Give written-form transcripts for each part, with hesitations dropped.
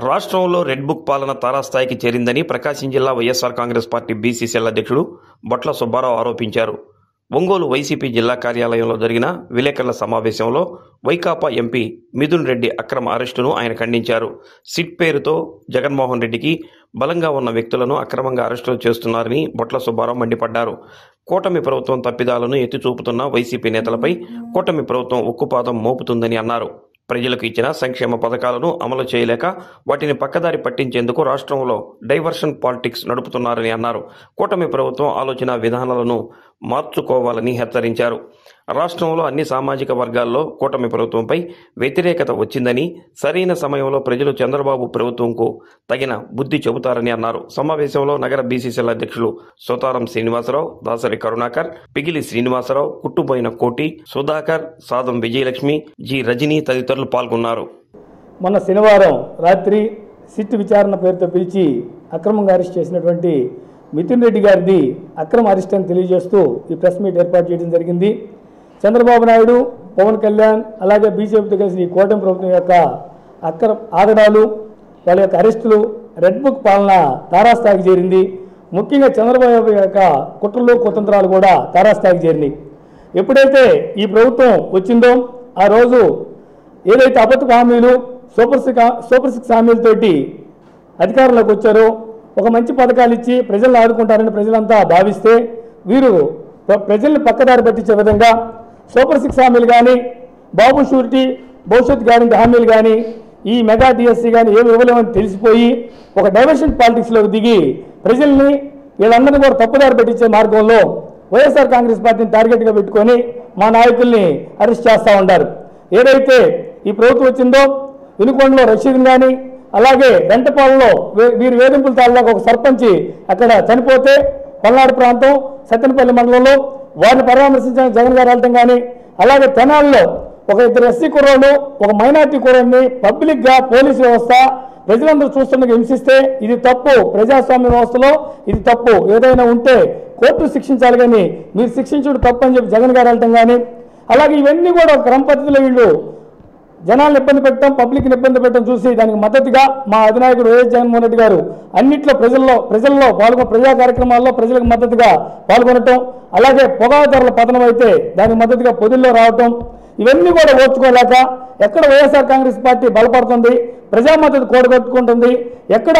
రాష్ట్రంలో red book పాలన తారాస్థాయికి చేరిందని ప్రకాశం జిల్లా వైఎస్ఆర్ కాంగ్రెస్ పార్టీ బీసీసీఎల్ అధ్యక్షుడు బొట్ల సుబ్బారావు ఆరోపించారు. ఒంగోలు వైసీపీ జిల్లా కార్యాలయంలో జరిగిన విలేకరుల సమావేశంలో వైకాపా ఎంపీ మిథున్ రెడ్డి అక్రమ అరెస్టును ఆయన ఖండించారు. సిట్ పేరుతో జగన్మోహన్ రెడ్డికి బలంగా ఉన్న వ్యక్తులను అక్రమంగా అరెస్టులు చేస్తున్నారని బొట్ల సుబ్బారావు మండిపడ్డారు. కూటమి ప్రభుత్వం తప్పిదాలను ఎత్తిచూపుతున్న వైసీపీ నేతలపై కూటమి ప్రభుత్వం ఉక్కుపాదం మోపుతుందని అన్నారు. ప్రజలకు ఇచ్చిన సంక్షేమ పథకాలను అమలు చేయలేక వాటిని పక్కదారి పట్టించేందుకు రాష్ట్రంలో డైవర్షన్ పాలిటిక్స్ నడుపుతున్నారని అన్నారు. కూటమి ప్రభుత్వం ఆలోచన విధానాలను మార్చుకోవాలని హెచ్చరించారు. రాష్ట్రంలో అన్ని సామాజిక వర్గాల్లో కూటమి ప్రభుత్వంపై వ్యతిరేకత వచ్చిందని, సరైన సమయంలో ప్రజలు చంద్రబాబు ప్రభుత్వంకు తగిన బుద్ధి చెబుతారని అన్నారు. సమావేశంలో నగర బీసీసీఎల్ అధ్యక్షులు సుతారం శ్రీనివాసరావు, దాసరి కరుణాకర్, పిగిలి శ్రీనివాసరావు, కుట్టుబోయిన కోటి, సుధాకర్, సాదం విజయలక్ష్మి, జి రజనీ తదితరులు పాల్గొన్నారు. మొన్న శనివారం రాత్రి సిట్ విచారణ పేరుతో పిలిచి అక్రమంగా అరెస్ట్ చేసినటువంటి మిథున్ రెడ్డి గారిది అక్రమ అరెస్ట్ అని తెలియజేస్తూ ఈ ప్రెస్ మీట్ ఏర్పాటు చేయడం జరిగింది. చంద్రబాబు నాయుడు, పవన్ కళ్యాణ్ అలాగే బీజేపీతో కలిసి ఈ కూటమి ప్రభుత్వం యొక్క ఆగడాలు, వాళ్ళ యొక్క అరెస్టులు, రెడ్ బుక్ పాలన తారాస్థాయికి చేరింది. ముఖ్యంగా చంద్రబాబు యొక్క కుట్రలు కుతంత్రాలు కూడా తారాస్థాయికి చేరినాయి. ఎప్పుడైతే ఈ ప్రభుత్వం వచ్చిందో ఆ రోజు ఏదైతే అబద్ధపు హామీలు, సూపర్ సిక్స్ హామీలతోటి అధికారంలోకి వచ్చారో, ఒక మంచి పథకాలు ఇచ్చి ప్రజలను ఆదుకుంటారని ప్రజలంతా భావిస్తే వీరు ప్రజల్ని పక్కదారి పట్టించే విధంగా సూపర్ సిక్స్ హామీలు కానీ, బాబు షూరిటీ భవిష్యత్ గ్యారెంటీ హామీలు కానీ, ఈ మెగా డిఎస్సీ కానీ ఏమి ఇవ్వలేమని తెలిసిపోయి ఒక డైవర్షన్ పాలిటిక్స్లోకి దిగి ప్రజల్ని వీళ్ళందరినీ కూడా తప్పుదారి పట్టించే మార్గంలో వైఎస్ఆర్ కాంగ్రెస్ పార్టీని టార్గెట్గా పెట్టుకొని మా నాయకుల్ని అరెస్ట్ చేస్తూ ఉంటారు. ఏదైతే ఈ ప్రభుత్వం వచ్చిందో వినుకొండలో రషీద్ కానీ, అలాగే వెంటపాలలో వీరి వేధింపుల తాలూకు ఒక సర్పంచి అక్కడ చనిపోతే పల్నాడు ప్రాంతం సత్తెనపల్లి మండలంలో వారిని పరామర్శించడానికి జగన్ గారు వెళ్ళటం కానీ, అలాగే తెనాలిలో ఒక ఇద్దరు ఎస్సీ కుర్రోళ్ళు, ఒక మైనార్టీ కుర్రోడిని పబ్లిక్గా పోలీసు వ్యవస్థ ప్రజలందరూ చూస్తుండగా హింసిస్తే ఇది తప్పు, ప్రజాస్వామ్య వ్యవస్థలో ఇది తప్పు, ఏదైనా ఉంటే కోర్టు శిక్షించాలి కానీ మీరు శిక్షించడం తప్పు అని చెప్పి జగన్ గారు వెళ్ళటం కానీ, అలాగే ఇవన్నీ కూడా క్రమ పద్ధతిలో వీళ్ళు జనాలను ఇబ్బంది పెట్టడం, పబ్లిక్ని ఇబ్బంది పెట్టడం చూసి దానికి మద్దతుగా మా అధినాయకుడు వైఎస్ జగన్మోహన్ రెడ్డి గారు అన్నింటిలో ప్రజల్లో ప్రజా కార్యక్రమాల్లో ప్రజలకు మద్దతుగా పాల్గొనటం, అలాగే పొగాకు ధరల పతనం అయితే దానికి మద్దతుగా పొదుల్లో రావటం, ఇవన్నీ కూడా ఓర్చుకోలేక ఎక్కడ వైఎస్ఆర్ కాంగ్రెస్ పార్టీ బలపడుతుంది, ప్రజా మద్దతు కూడగట్టుకుంటుంది, ఎక్కడ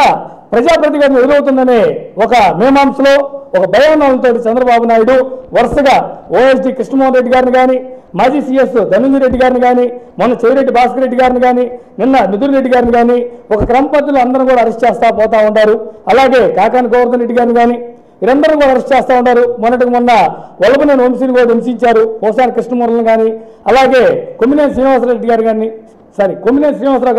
ప్రజాప్రతినిధి ఎదురవుతుందనే ఒక మీమాంసలో ఒక భయాందోళనతో చంద్రబాబు నాయుడు వరుసగా ఓఎస్డీ కృష్ణమోహన్ రెడ్డి గారిని కానీ, మాజీ సీఎస్ ధనంజయ రెడ్డి గారిని కానీ, మొన్న చెవిరెడ్డి భాస్కర్ రెడ్డి గారిని కానీ, నిన్న మిథున్ రెడ్డి గారిని కానీ ఒక క్రమ పద్ధతిలో అందరూ కూడా అరెస్ట్ చేస్తూ పోతూ ఉంటారు. అలాగే కాకాని గోవర్ధన్ రెడ్డి గారిని కానీ వీరందరూ కూడా అరెస్ట్ చేస్తూ ఉంటారు. మొన్న వల్లభనేని వంశీని కూడా హింసించారు, పోసాని కృష్ణమూర్తిని కానీ, అలాగే కొమ్మినేని శ్రీనివాసరావు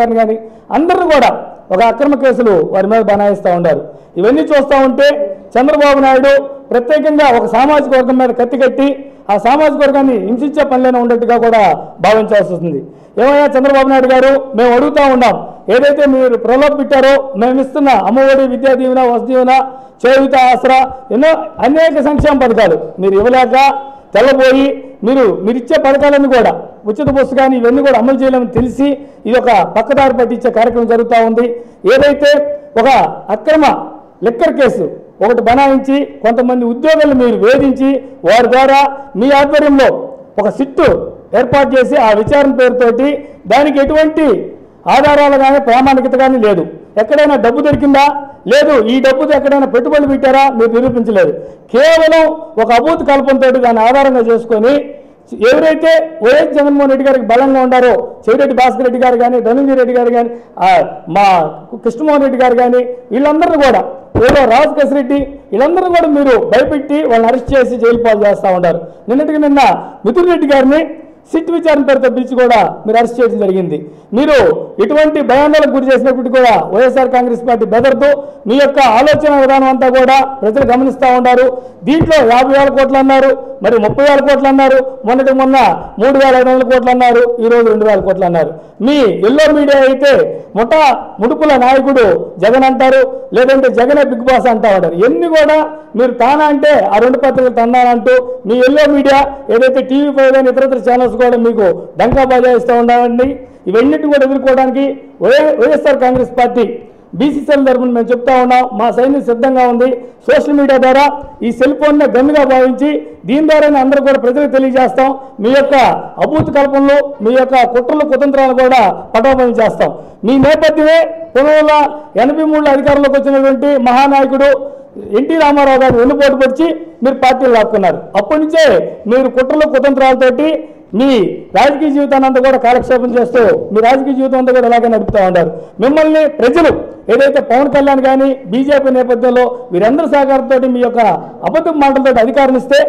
గారిని కానీ అందరూ కూడా ఒక అక్రమ కేసులు వారి మీద బనాయిస్తూ ఉంటారు. ఇవన్నీ చూస్తూ ఉంటే చంద్రబాబు నాయుడు ప్రత్యేకంగా ఒక సామాజిక వర్గం మీద కత్తి కట్టి ఆ సామాజిక వర్గాన్ని హింసించే పనిలోనే ఉన్నట్టుగా కూడా భావించాల్సి వస్తుంది. ఏమయ్యా చంద్రబాబు నాయుడు గారు, మేము అడుగుతూ ఉన్నాం, ఏదైతే మీరు ప్రలోభ పెట్టారో మేము ఇస్తున్న అమ్మఒడి, విద్యా దీవెన, వసతి దీవెన, చేయూత, ఆసరా, ఎన్నో అనేక సంక్షేమ పథకాలు మీరు ఇవ్వలేక తెల్లబోయి మీరు ఇచ్చే పథకాలన్నీ కూడా ఉచిత బస్సు కానీ ఇవన్నీ కూడా అమలు చేయలేమని తెలిసి ఇది ఒక పక్కదారి పట్టించే కార్యక్రమం జరుగుతూ ఉంది. ఏదైతే ఒక అక్రమ లిక్కర్ కేసు ఒకటి బనాయించి కొంతమంది ఉద్యోగులను మీరు వేధించి వారి ద్వారా మీ ఆధ్వర్యంలో ఒక సిట్టు ఏర్పాటు చేసి ఆ విచారణ పేరుతోటి దానికి ఎటువంటి ఆధారాలు కానీ ప్రామాణికత కానీ లేదు. ఎక్కడైనా డబ్బు దొరికిందా? లేదు. ఈ డబ్బుతో ఎక్కడైనా పెట్టుబడులు పెట్టారా? మీరు నిరూపించలేదు. కేవలం ఒక అభూత కల్పంతో దాన్ని ఆధారంగా చేసుకొని ఎవరైతే వైఎస్ జగన్మోహన్ రెడ్డి గారికి బలంగా ఉండారో చెవిరెడ్డి భాస్కర్ రెడ్డి గారు కానీ, ధనంజయ రెడ్డి గారు కానీ, మా కృష్ణమోహన్ రెడ్డి గారు కానీ వీళ్ళందరూ కూడా ఏదో రాజకేశ్ రెడ్డి వీళ్ళందరూ కూడా మీరు భయపెట్టి వాళ్ళని అరెస్ట్ చేసి జైలు పాలు చేస్తూ ఉంటారు. నిన్న మిథున్ రెడ్డి గారిని సిట్ విచారణ పేరుతో పిలిచి కూడా మీరు అరెస్ట్ చేయడం జరిగింది. మీరు ఇటువంటి భయాందోళనకు గురి చేసినప్పుడు కూడా వైఎస్ఆర్ కాంగ్రెస్ పార్టీ బెదర్తో మీ యొక్క ఆలోచన విధానం అంతా కూడా ప్రజలు గమనిస్తూ ఉంటారు. దీంట్లో 50,000 కోట్లు అన్నారు, మరి 30,000 కోట్లు అన్నారు, మొన్న 3,500 కోట్లు అన్నారు, ఈరోజు 2,000 కోట్లు అన్నారు. మీ ఎల్లో మీడియా అయితే ముడుపుల నాయకుడు జగన్ అంటారు, లేదంటే జగనే బిగ్ బాస్ అంటా ఉంటారు. ఎన్ని కూడా మీరు తానా అంటే ఆ 2 పత్రికలు తన్నానంటూ మీ ఎల్లో మీడియా ఏదైతే టీవీ5 కానీ ఇతర ఛానల్స్ కూడా మీకు డంకా బజాయిస్తూ ఉండాలండి. ఇవన్నిటి కూడా ఎదుర్కోవడానికి వైఎస్ఆర్ కాంగ్రెస్ పార్టీ బీసీసీఎల్ తరఫున మేము చెప్తా ఉన్నాం. మా సైన్యం సిద్ధంగా ఉంది. సోషల్ మీడియా ద్వారా ఈ సెల్ ఫోన్నే గన్నుగా భావించి దీని ద్వారానే అందరూ కూడా ప్రజలకు తెలియజేస్తాం. మీ యొక్క అభూత కల్పనలు, మీ యొక్క కుట్రలు కుతంత్రాలు కూడా పటాపంచలు చేస్తాం. మీ నేపథ్యమే 1983లో అధికారంలోకి వచ్చినటువంటి మహానాయకుడు ఎన్టీ రామారావు గారు వెన్నుపోటు పొడిచి మీరు పార్టీలు లాక్కున్నారు. అప్పటి నుంచే మీరు కుట్రలు కుతంత్రాలతోటి మీ రాజకీయ జీవితాన్ని అంతా కూడా కాలక్షేపం చేస్తూ మీ రాజకీయ జీవితం అంతా కూడా ఇలాగే నడుపుతూ ఉంటారు. మిమ్మల్ని ప్రజలు ఏదైతే పవన్ కళ్యాణ్ కానీ బీజేపీ నేపథ్యంలో వీరందరి సహకారంతో మీ యొక్క అబద్ధ మాటలతో అధికారం ఇస్తే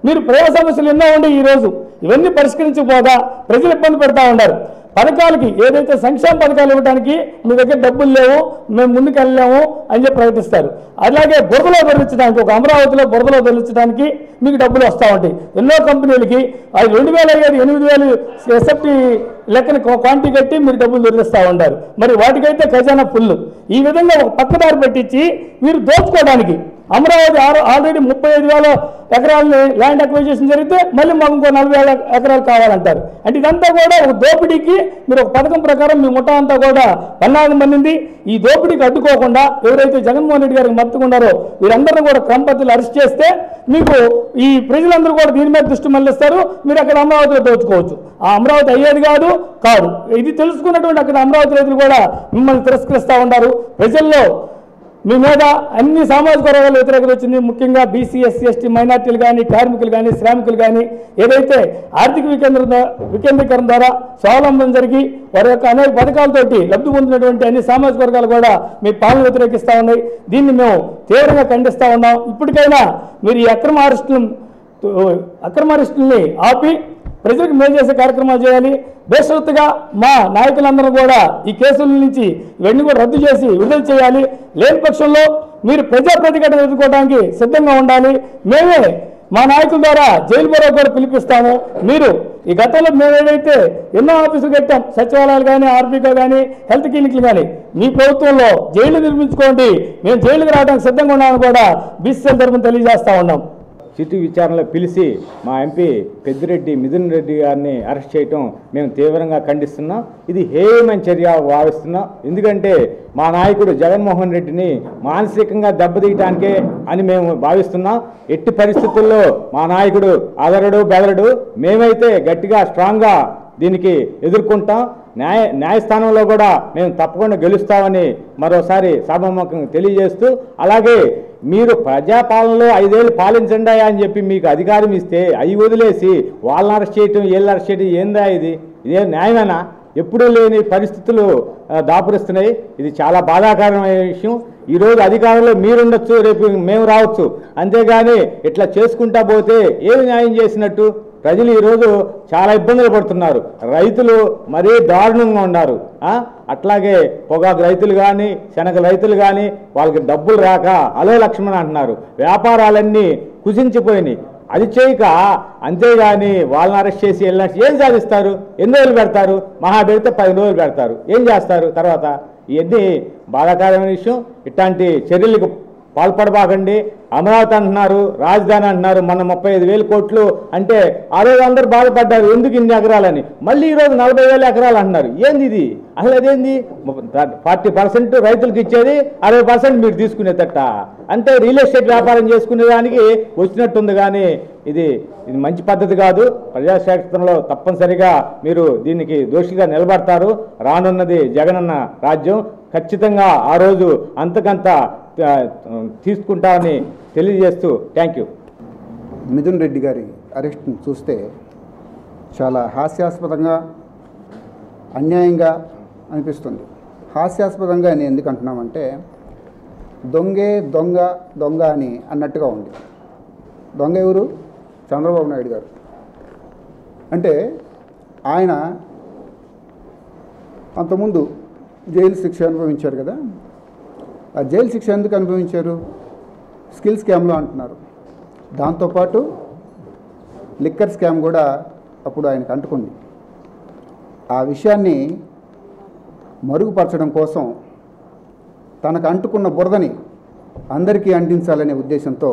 మీరు ప్రజా సమస్యలు ఎన్నో ఉండి ఈరోజు ఇవన్నీ పరిష్కరించకపోగా ప్రజలు ఇబ్బంది పెడతా ఉన్నారు. పథకాలకి ఏదైతే సంక్షేమ పథకాలు ఇవ్వడానికి మీ దగ్గర డబ్బులు లేవు, మేము ముందుకు వెళ్ళలేము అని చెప్పి ప్రకటిస్తారు. అలాగే బురదలో తొలగించడానికి, ఒక అమరావతిలో బురదలో తొలగించడానికి మీకు డబ్బులు వస్తూ ఉంటాయి. ఎన్నో కంపెనీలకి అది 2005 8,000 ఎస్ఎఫ్టీ లెక్కన క్వాంటిటీ కట్టి మీరు డబ్బులు దొరికిస్తూ ఉంటారు. మరి వాటికైతే ఖజానా ఫుల్. ఈ విధంగా ఒక పక్కదారి పెట్టించి మీరు దోచుకోవడానికి అమరావతి ఆల్రెడీ 35,000 ఎకరాలని ల్యాండ్ అక్విజిషన్ జరిగితే మళ్ళీ మాకు ఇంకో 40,000 ఎకరాలు కావాలంటారు. అంటే ఇదంతా కూడా ఒక దోపిడీకి మీరు ఒక పథకం ప్రకారం మీ ముఠా అంతా కూడా పన్నాగం పన్నింది. ఈ దోపిడీకి అడ్డుకోకుండా ఎవరైతే జగన్మోహన్ రెడ్డి గారికి మద్దతుకున్నారో వీరందరినీ కూడా క్రమ పద్ధతిలో అరెస్ట్ చేస్తే మీకు ఈ ప్రజలందరూ కూడా దీని మీద దృష్టి మళ్లిస్తారు. మీరు అక్కడ అమరావతిలో దోచుకోవచ్చు. ఆ అమరావతి అయ్యేది కాదు. ఇది తెలుసుకున్నటువంటి అక్కడ అమరావతి రైతులు కూడా మిమ్మల్ని తిరస్కరిస్తూ ఉంటారు. ప్రజల్లో మీ మీద అన్ని సామాజిక వర్గాల వ్యతిరేకత వచ్చింది. ముఖ్యంగా బీసీ, ఎస్సీ, ఎస్టీ, మైనార్టీలు కానీ, కార్మికులు కానీ, శ్రామికులు కానీ ఏదైతే ఆర్థిక వికేంద్రీకరణ ద్వారా స్వావలంబన జరిగి వారి యొక్క అనేక పథకాలతోటి లబ్ధి పొందినటువంటి అన్ని సామాజిక వర్గాలు కూడా మీ పాలన వ్యతిరేకిస్తూ ఉన్నాయి. దీన్ని మేము తీవ్రంగా ఖండిస్తూ ఉన్నాం. ఇప్పటికైనా మీరు ఈ అక్రమ అరెస్టుల్ని ఆపి ప్రజలకు మేలు చేసే కార్యక్రమాలు చేయాలి. బేషరతుగా మా నాయకులందరూ కూడా ఈ కేసుల నుంచి ఇవన్నీ కూడా రద్దు చేసి విడుదల చేయాలి. లేని పక్షంలో మీరు ప్రజా ప్రతిఘటన ఎదుర్కోవడానికి సిద్ధంగా ఉండాలి. మేమే మా నాయకుల ద్వారా జైలు బరో కూడా పిలిపిస్తాము. మీరు ఈ గతంలో మేము ఏదైతే ఎన్నో ఆఫీసులు కట్టాం, సచివాలయాలు కానీ, ఆర్బీగా కానీ, హెల్త్ క్లినిక్లు కానీ, మీ ప్రభుత్వంలో జైలు నిర్మించుకోండి, మేము జైలుకి రావడానికి సిద్ధంగా ఉన్నామని కూడా బీసీసీఎల్ తరఫున తెలియజేస్తా ఉన్నాం. సిటీ విచారణలో పిలిచి మా ఎంపీ పెద్దిరెడ్డి మిథున్ రెడ్డి గారిని అరెస్ట్ చేయటం మేము తీవ్రంగా ఖండిస్తున్నాం. ఇది హేయమైన చర్య భావిస్తున్నాం. ఎందుకంటే మా నాయకుడు జగన్మోహన్ రెడ్డిని మానసికంగా దెబ్బతీయటానికే అని మేము భావిస్తున్నాం. ఎట్టి పరిస్థితుల్లో మా నాయకుడు అదరడు బెదరడు. మేమైతే గట్టిగా స్ట్రాంగ్గా దీనికి ఎదుర్కొంటాం. న్యాయస్థానంలో కూడా మేము తప్పకుండా గెలుస్తామని మరోసారి సభాముఖంగా తెలియజేస్తూ, అలాగే మీరు ప్రజాపాలనలో 5 ఏళ్ళు పాలించండి అని చెప్పి మీకు అధికారం ఇస్తే అవి వదిలేసి వాళ్ళని అరెస్ట్ చేయటం, వీళ్ళని అరెస్ట్ చేయటం ఏందా? ఇదే న్యాయమేనా? ఎప్పుడూ లేని పరిస్థితులు దాపురిస్తున్నాయి. ఇది చాలా బాధాకరమైన విషయం. ఈరోజు అధికారంలో మీరుండొచ్చు, రేపు మేము రావచ్చు. అంతేగాని ఇట్లా చేసుకుంటా పోతే ఏమి న్యాయం చేసినట్టు? ప్రజలు ఈరోజు చాలా ఇబ్బందులు పడుతున్నారు. రైతులు మరీ దారుణంగా ఉన్నారు. అట్లాగే పొగాకు రైతులు కానీ, శనగ రైతులు కానీ వాళ్ళకి డబ్బులు రాక అలో లక్ష్మణ అంటున్నారు. వ్యాపారాలన్నీ కుసించిపోయినాయి. అది చేయక అంతేగాని వాళ్ళని అరెస్ట్ చేసి వెళ్ళినట్టు ఏం సాధిస్తారు? ఎన్ని రోజులు పెడతారు? మహా పెడితే 10 రోజులు పెడతారు. ఏం చేస్తారు తర్వాత? ఇవన్నీ బాధాకరమైన విషయం. ఇట్లాంటి చర్యలకు పాల్పడబాకండి. అమరావతి అంటున్నారు, రాజధాని అంటున్నారు. మొన్న 35,000 కోట్లు అంటే ఆ రోజు అందరూ బాధపడ్డారు, ఎందుకు ఇన్ని ఎకరాలని. మళ్ళీ ఈరోజు 40,000 ఎకరాలు అంటున్నారు. ఏంది ఇది? అసలు అదేంది? 40% రైతులకు ఇచ్చేది, 60% మీరు తీసుకునేదట. అంటే రియల్ ఎస్టేట్ వ్యాపారం చేసుకునే దానికి వచ్చినట్టుంది. కానీ ఇది మంచి పద్ధతి కాదు. ప్రజాక్షేత్రంలో తప్పనిసరిగా మీరు దీనికి దోషిగా నిలబడతారు. రానున్నది జగనన్న రాజ్యం. ఖచ్చితంగా ఆ రోజు అంతకంత తీసుకుంటామని తెలియజేస్తూ థ్యాంక్ యూ. మిథున్ రెడ్డి గారి అరెస్ట్ను చూస్తే చాలా హాస్యాస్పదంగా, అన్యాయంగా అనిపిస్తుంది. హాస్యాస్పదంగా అని ఎందుకు అంటున్నామంటే దొంగే దొంగ దొంగ అని అన్నట్టుగా ఉంది. దొంగ ఎవరు? చంద్రబాబు నాయుడు గారు. అంటే ఆయన అంతకుముందు జైలు శిక్ష అనుభవించారు కదా. ఆ జైలు శిక్ష ఎందుకు అనుభవించారు? స్కిల్ స్కామ్లో అంటున్నారు. దాంతోపాటు లిక్కర్ స్కామ్ కూడా అప్పుడు ఆయనకు అంటుకుంది. ఆ విషయాన్ని మరుగుపరచడం కోసం తనకు అంటుకున్న బురదని అందరికీ అంటించాలనే ఉద్దేశంతో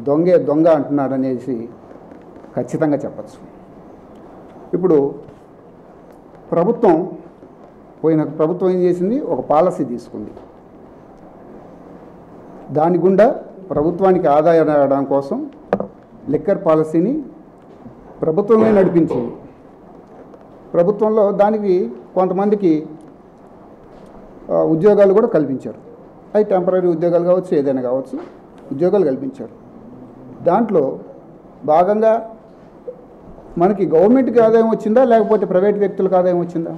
దొంగే దొంగ అంటున్నాడనేసి ఖచ్చితంగా చెప్పచ్చు. ఇప్పుడు ప్రభుత్వం ఏం చేసింది, ఒక పాలసీ తీసుకుంది. దాని గుండా ప్రభుత్వానికి ఆదాయం రావడం కోసం లిక్కర్ పాలసీని ప్రభుత్వమే నడిపించింది. ప్రభుత్వంలో దానికి కొంతమందికి ఉద్యోగాలు కూడా కల్పించారు. అవి టెంపరీ ఉద్యోగాలు కావచ్చు, ఏదైనా కావచ్చు, ఉద్యోగాలు కల్పించారు. దాంట్లో భాగంగా మనకి గవర్నమెంట్కి ఆదాయం వచ్చిందా లేకపోతే ప్రైవేట్ వ్యక్తులకు ఆదాయం వచ్చిందా?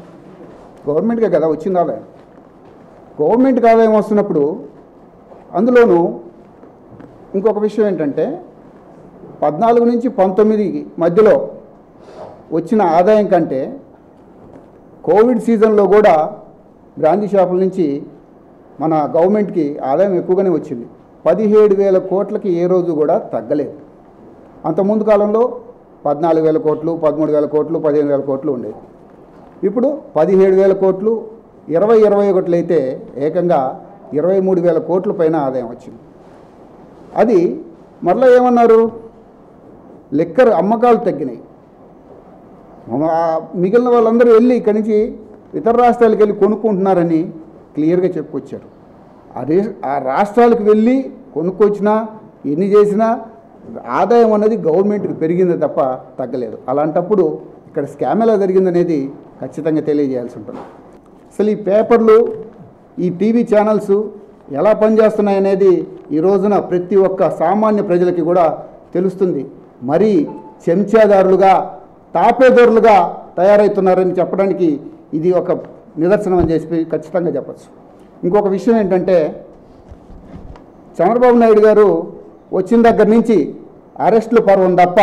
గవర్నమెంట్కే కదా వచ్చింది ఆదాయం. గవర్నమెంట్కి ఆదాయం వస్తున్నప్పుడు అందులోనూ ఇంకొక విషయం ఏంటంటే 14 నుంచి 19 మధ్యలో వచ్చిన ఆదాయం కంటే కోవిడ్ సీజన్లో కూడా బ్రాందీ షాపుల నుంచి మన గవర్నమెంట్కి ఆదాయం ఎక్కువగానే వచ్చింది. 17,000 కోట్లకి ఏ రోజు కూడా తగ్గలేదు. అంతకుముందు కాలంలో 14,000 కోట్లు, 13,000 కోట్లు, 15,000 కోట్లు ఉండేది. ఇప్పుడు 17,000 కోట్లు, 21 అయితే ఏకంగా 23,000 కోట్ల పైన ఆదాయం వచ్చింది. అది మరలా ఏమన్నారు, లిక్కర్ అమ్మకాలు తగ్గినాయి. మిగిలిన వాళ్ళందరూ వెళ్ళి ఇక్కడి నుంచి ఇతర రాష్ట్రాలకు వెళ్ళి కొనుక్కుంటున్నారని క్లియర్గా చెప్పుకొచ్చారు. ఆ రాష్ట్రాలకు వెళ్ళి కొనుక్కొచ్చినా ఎన్ని చేసినా ఆదాయం అన్నది గవర్నమెంట్కి పెరిగింది తప్ప తగ్గలేదు. అలాంటప్పుడు ఇక్కడ స్కామ్ ఎలా జరిగిందనేది ఖచ్చితంగా తెలియజేయాల్సి ఉంటుంది. అసలు ఈ పేపర్లు, ఈ టీవీ ఛానల్స్ ఎలా పనిచేస్తున్నాయనేది ఈ రోజున ప్రతి ఒక్క సామాన్య ప్రజలకి కూడా తెలుస్తుంది. మరీ చెంచాదారులుగా, తాపేదారులుగా తయారవుతున్నారని చెప్పడానికి ఇది ఒక నిదర్శనం అని చెప్పి ఖచ్చితంగా చెప్పచ్చు. ఇంకొక విషయం ఏంటంటే, చంద్రబాబు నాయుడు గారు వచ్చిన దగ్గర నుంచి అరెస్టుల పర్వం తప్ప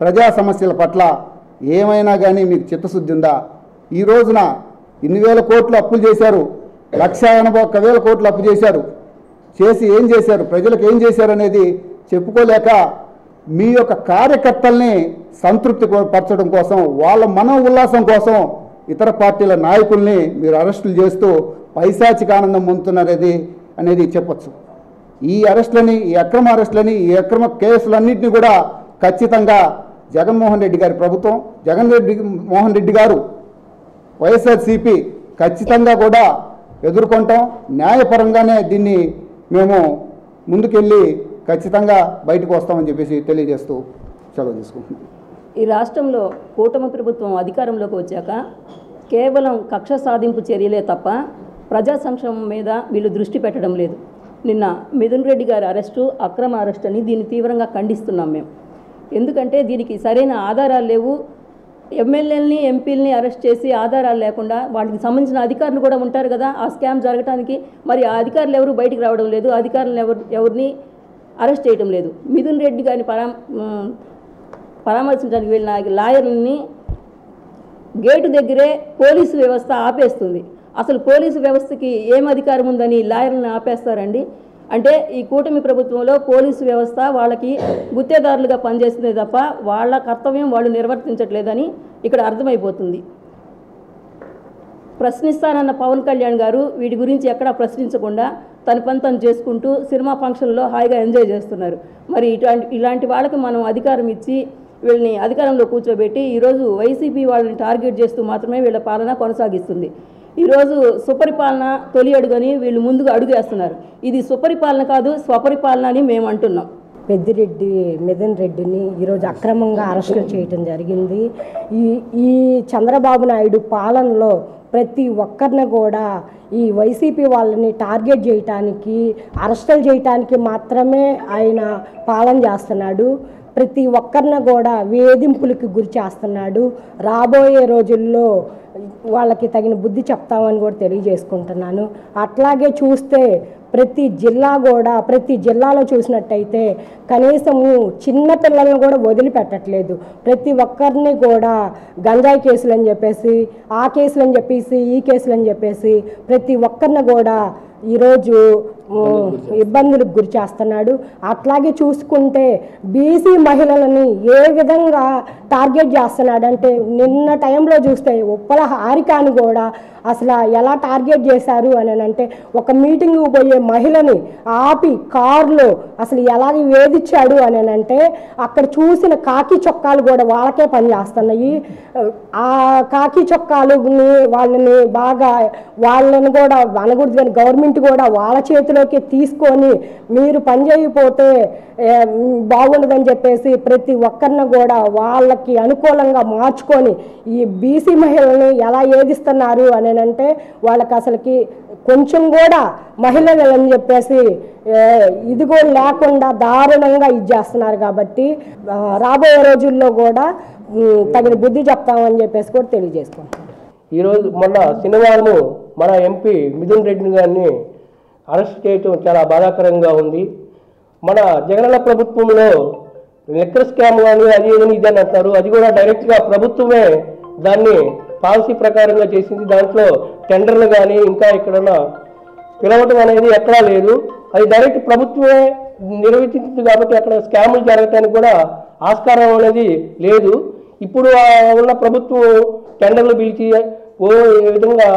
ప్రజా సమస్యల పట్ల ఏమైనా కానీ మీకు చిత్తశుద్ధి ఉందా? ఈ రోజున ఇన్ని వేల కోట్లు అప్పులు చేశారు, 181,000 కోట్లు అప్పు చేశారు. చేసి ఏం చేశారు, ప్రజలకు ఏం చేశారు అనేది చెప్పుకోలేక మీ యొక్క కార్యకర్తల్ని సంతృప్తి పరచడం కోసం, వాళ్ళ మన ఉల్లాసం కోసం ఇతర పార్టీల నాయకుల్ని మీరు అరెస్టులు చేస్తూ పైశాచిక ఆనందం పొందుతున్నారనేది అనేది చెప్పచ్చు. ఈ అరెస్టులని, ఈ అక్రమ అరెస్టులని, ఈ అక్రమ కేసులన్నింటినీ కూడా ఖచ్చితంగా జగన్మోహన్ రెడ్డి గారి ప్రభుత్వం, జగన్మోహన్ రెడ్డి గారు, వైఎస్ఆర్సీపీ ఖచ్చితంగా కూడా ఎదుర్కొంటాం. న్యాయపరంగానే దీన్ని మేము ముందుకెళ్ళి ఖచ్చితంగా బయటకు వస్తామని చెప్పేసి తెలియజేస్తూ సెలవు తీసుకుంటున్నాం. ఈ రాష్ట్రంలో కూటమి ప్రభుత్వం అధికారంలోకి వచ్చాక కేవలం కక్ష సాధింపు చర్యలే తప్ప ప్రజా సంక్షేమం మీద వీళ్ళు దృష్టి పెట్టడం లేదు. నిన్న మిథున్ రెడ్డి గారి అరెస్టు అక్రమ అరెస్ట్ అని దీన్ని తీవ్రంగా ఖండిస్తున్నాం మేము. ఎందుకంటే దీనికి సరైన ఆధారాలు లేవు. ఎమ్మెల్యేలని, ఎంపీలని అరెస్ట్ చేసి ఆధారాలు లేకుండా వాళ్ళకి సంబంధించిన అధికారులు కూడా ఉంటారు కదా ఆ స్కామ్ జరగడానికి. మరి ఆ అధికారులు ఎవరు బయటికి రావడం లేదు, అధికారులను ఎవరిని అరెస్ట్ చేయడం లేదు. మిథున్ రెడ్డి గారిని పరామర్శించడానికి వెళ్ళిన లాయర్లని గేటు దగ్గరే పోలీసు వ్యవస్థ ఆపేస్తుంది. అసలు పోలీసు వ్యవస్థకి ఏం అధికారం ఉందని లాయర్లను ఆపేస్తారండి? అంటే ఈ కూటమి ప్రభుత్వంలో పోలీసు వ్యవస్థ వాళ్ళకి గుత్తేదారులుగా పనిచేస్తుంది తప్ప వాళ్ళ కర్తవ్యం వాళ్ళు నిర్వర్తించట్లేదని ఇక్కడ అర్థమైపోతుంది. ప్రశ్నిస్తానన్న పవన్ కళ్యాణ్ గారు వీటి గురించి ఎక్కడా ప్రశ్నించకుండా తన పని తను చేసుకుంటూ సినిమా ఫంక్షన్లో హాయిగా ఎంజాయ్ చేస్తున్నారు. మరి ఇలాంటి వాళ్ళకి మనం అధికారం ఇచ్చి వీళ్ళని అధికారంలో కూర్చోబెట్టి ఈరోజు వైసీపీ వాళ్ళని టార్గెట్ చేస్తూ మాత్రమే వీళ్ళ పాలన కొనసాగిస్తుంది. ఈరోజు సుపరిపాలన తొలి అడుగని వీళ్ళు ముందుగా అడుగేస్తున్నారు. ఇది సుపరిపాలన కాదు, స్వపరిపాలన అని మేము అంటున్నాం. పెద్దిరెడ్డి మిథున్ రెడ్డిని ఈరోజు అక్రమంగా అరెస్టులు చేయటం జరిగింది. ఈ చంద్రబాబు నాయుడు పాలనలో ప్రతి ఒక్కరిని కూడా ఈ వైసీపీ వాళ్ళని టార్గెట్ చేయటానికి, అరెస్టులు చేయటానికి మాత్రమే ఆయన పాలన చేస్తున్నాడు. ప్రతి ఒక్కరిని కూడా వేధింపులకి గురి చేస్తున్నాడు. రాబోయే రోజుల్లో వాళ్ళకి తగిన బుద్ధి చెప్తామని కూడా తెలియజేసుకుంటున్నాను. అట్లాగే చూస్తే ప్రతి జిల్లాలో చూసినట్టయితే కనీసము చిన్న పిల్లలను కూడా వదిలిపెట్టట్లేదు. ప్రతి ఒక్కరిని కూడా గంజాయి కేసులు అని చెప్పేసి, ఆ కేసులు అని చెప్పేసి, ఈ కేసులు అని చెప్పేసి ప్రతి ఒక్కరిని కూడా ఈరోజు ఇబ్బందులకు గురి చేస్తున్నాడు. అట్లాగే చూసుకుంటే బీసీ మహిళలని ఏ విధంగా టార్గెట్ చేస్తున్నాడు అంటే నిన్న టైంలో చూస్తే ఉప్పల హారికాని కూడా అసలు ఎలా టార్గెట్ చేశారు అని అంటే ఒక మీటింగ్కి పోయే మహిళని ఆపి కారులో అసలు ఎలా వేధించాడు అని అంటే అక్కడ చూసిన కాకి చొక్కాలు కూడా వాళ్ళకే పనిచేస్తున్నాయి. ఆ కాకి చొక్కాలని వాళ్ళని బాగా వాళ్ళని కూడా అనకూడదు కానీ గవర్నమెంట్ కూడా వాళ్ళ చేతిలోకి తీసుకొని మీరు పని చేయకపోతే బాగుండదని చెప్పేసి ప్రతి ఒక్కరిని కూడా వాళ్ళకి అనుకూలంగా మార్చుకొని ఈ బీసీ మహిళల్ని ఎలా ఏదిస్తున్నారు అని అంటే వాళ్ళకి అసలుకి కొంచెం కూడా మహిళలు అని చెప్పేసి ఇది కూడా లేకుండా దారుణంగా ఇది చేస్తున్నారు. కాబట్టి రాబోయే రోజుల్లో కూడా తగిన బుద్ధి చెప్తామని చెప్పేసి కూడా తెలియజేసుకుంటాం. ఈరోజు మొన్న శనివారము మన ఎంపీ మిథున్ రెడ్డి గారిని అరెస్ట్ చేయటం చాలా బాధాకరంగా ఉంది. మన జగనన్న ప్రభుత్వంలో లిక్కర్ స్కామ్ కానీ అది ఏదని ఇదని అంటారు. అది కూడా డైరెక్ట్గా ప్రభుత్వమే దాన్ని పాలసీ ప్రకారంగా చేసింది. దాంట్లో టెండర్లు కానీ ఇంకా ఎక్కడన్నా పిలవటం అనేది ఎక్కడా లేదు. అది డైరెక్ట్ ప్రభుత్వమే నిర్వహించింది కాబట్టి అక్కడ స్కాములు జరగటానికి కూడా ఆస్కారం అనేది లేదు. ఇప్పుడు ఉన్న ప్రభుత్వం టెండర్లు పిలిచి ఈ విధంగా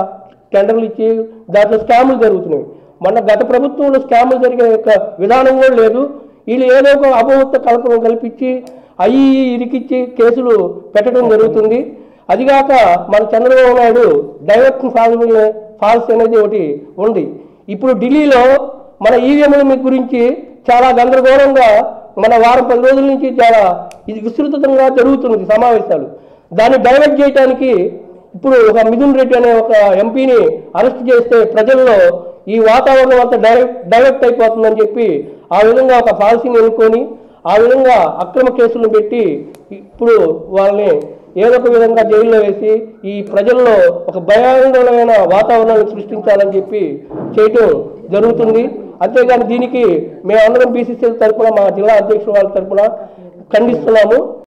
టెండర్లు ఇచ్చి దాంట్లో స్కాములు జరుగుతున్నాయి. మన గత ప్రభుత్వంలో స్కాములు జరిగే యొక్క విధానం కూడా లేదు. వీళ్ళు ఏదో ఒక అపమృత కల్పన కల్పించి అవి ఇరికిచ్చి కేసులు పెట్టడం జరుగుతుంది. అదిగాక మన చంద్రబాబు నాయుడు డైవర్షన్ ఫాల్స్ అనేది ఒకటి ఉంది. ఇప్పుడు ఢిల్లీలో మన ఈవీఎంల గురించి చాలా గందరగోళంగా మన వారం 10 రోజుల నుంచి చాలా విస్తృతంగా జరుగుతున్నది సమావేశాలు. దాన్ని డైవర్ట్ చేయడానికి ఇప్పుడు ఒక మిథున్ రెడ్డి అనే ఒక ఎంపీని అరెస్ట్ చేస్తే ప్రజల్లో ఈ వాతావరణం అంతా డైవర్ట్ అయిపోతుందని చెప్పి ఆ విధంగా ఒక పాలసీని ఎన్నుకొని ఆ విధంగా అక్రమ కేసులను పెట్టి ఇప్పుడు వాళ్ళని ఏదో ఒక విధంగా జైల్లో వేసి ఈ ప్రజల్లో ఒక భయాందోళనమైన వాతావరణాన్ని సృష్టించాలని చెప్పి చేయటం జరుగుతుంది. అంతేగాని దీనికి మేమందరం బీసీసీ తరఫున మా జిల్లా అధ్యక్షుల వాళ్ళ తరఫున ఖండిస్తున్నాము.